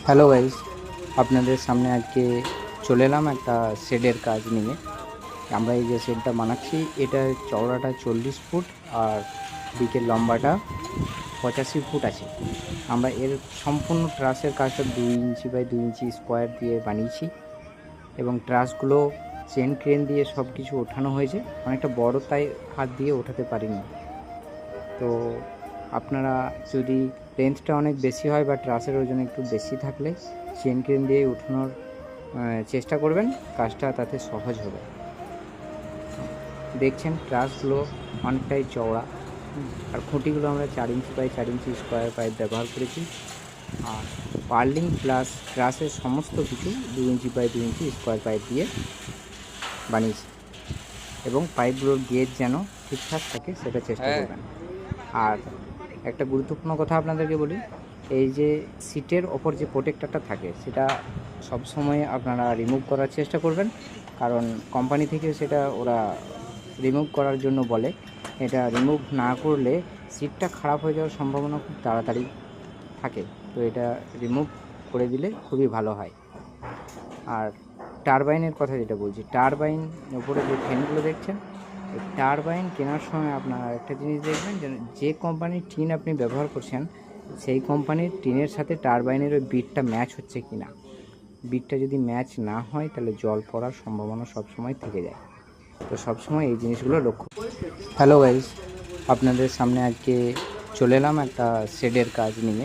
Hello guys, আপনাদের সামনে আজকে চলে এলাম একটা শেডের কাজ নিয়ে। আমরা এই যে শেডটা বানাচ্ছি, এটা চওড়াটা 40 ফুট আর দিকের লম্বাটা 85 ফুট আছে। আমরা এর সম্পূর্ণ ট্রাসের কাজটা 2 ইঞ্চি বাই 2 ইঞ্চি স্কোয়ার দিয়ে বানিয়েছি এবং ট্রাসগুলো চেন ক্রেন দিয়ে সব কিছু ওঠানো হয়েছে। অনেকটা বড়, তাই হাত দিয়ে ওঠাতে পারিনি। তো আপনারা যদি লেন্থটা অনেক বেশি হয় বা ট্রাসের ওজন একটু বেশি থাকলে চেন ক্রেন দিয়ে উঠানোর চেষ্টা করবেন, কাজটা তাতে সহজ হবে। দেখছেন ট্রাসগুলো অনেকটাই চওড়া, আর খুঁটিগুলো আমরা 4 inch by 4 inch square pipe ব্যবহার করেছি। আর পার্লিং প্লাস ট্রাসের সমস্ত কিছু 2 inch by 2 inch square pipe দিয়ে বানিয়েছি এবং পাইপগুলোর গেজ যেন ঠিকঠাক থাকে সেটা চেষ্টা করবেন। আর একটা গুরুত্বপূর্ণ কথা আপনাদেরকে বলি, এই যে সিটের ওপর যে প্রোটেক্টরটা থাকে সেটা সবসময় আপনারা রিমুভ করার চেষ্টা করবেন, কারণ কোম্পানি থেকে সেটা ওরা রিমুভ করার জন্য বলে। এটা রিমুভ না করলে সিটটা খারাপ হয়ে যাওয়ার সম্ভাবনা খুব তাড়াতাড়ি থাকে, তো এটা রিমুভ করে দিলে খুবই ভালো হয়। আর টারবাইনের কথা যেটা বলছি, টারবাইন ওপরে যে ফ্যানগুলো দেখছেন, এই টারবাইন কেনার সময় আপনারা একটা জিনিস দেখবেন, যে কোম্পানির টিন আপনি ব্যবহার করছেন সেই কোম্পানির টিনের সাথে টারবাইনের ওই বিটটা ম্যাচ হচ্ছে কি না। বিটটা যদি ম্যাচ না হয় তাহলে জল পড়ার সম্ভাবনা সবসময় থেকে যায়। তো সবসময় এই জিনিসগুলো লক্ষ্য। হ্যালো গাইস, আপনাদের সামনে আজকে চলে এলাম একটা শেডের কাজ নিয়ে।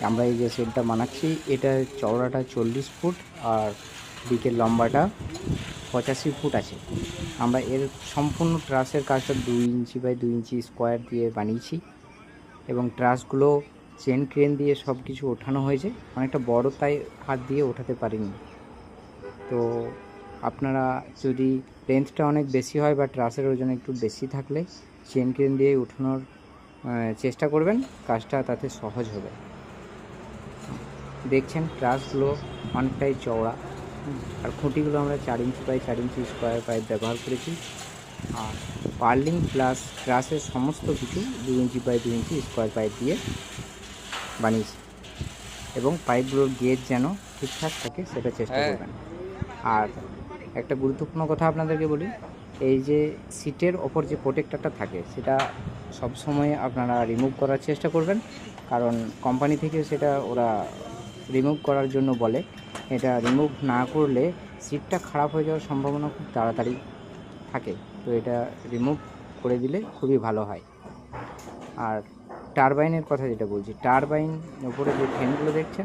আমরা এই যে শেডটা বানাচ্ছি, এটা চওড়াটা 40 ফুট আর দিকের লম্বাটা 85 ফুট আছে। আমরা এর সম্পূর্ণ ট্রাসের কাজটা 2 ইঞ্চি বাই 2 ইঞ্চি স্কোয়ার দিয়ে বানিয়েছি এবং ট্রাসগুলো চেন ক্রেন দিয়ে সব কিছু ওঠানো হয়েছে। অনেকটা বড়, তাই হাত দিয়ে ওঠাতে পারিনি। তো আপনারা যদি লেন্থটা অনেক বেশি হয় বা ট্রাসের ওজন একটু বেশি থাকলে চেন ক্রেন দিয়ে ওঠানোর চেষ্টা করবেন, কাজটা তাতে সহজ হবে। দেখছেন ট্রাসগুলো অনেকটাই চওড়া, আর খুঁটিগুলো আমরা 4 inch by 4 inch square pipe ব্যবহার করেছি। আর পার্লিং প্লাস ট্রাসের সমস্ত কিছু 2 inch by 2 inch square pipe দিয়ে বানিয়েছি এবং পাইপগুলোর গেজ যেন ঠিকঠাক থাকে সেটা চেষ্টা করবেন। আর একটা গুরুত্বপূর্ণ কথা আপনাদেরকে বলি, এই যে সিটের ওপর যে প্রোটেক্টরটা থাকে সেটা সবসময় আপনারা রিমুভ করার চেষ্টা করবেন, কারণ কোম্পানি থেকে সেটা ওরা রিমুভ করার জন্য বলে। এটা রিমুভ না করলে সিটটা খারাপ হয়ে যাওয়ার সম্ভাবনা খুব তাড়াতাড়ি থাকে, তো এটা রিমুভ করে দিলে খুবই ভালো হয়। আর টারবাইনের কথা যেটা বলছি, টারবাইন ওপরে যে ফ্যানগুলো দেখছেন,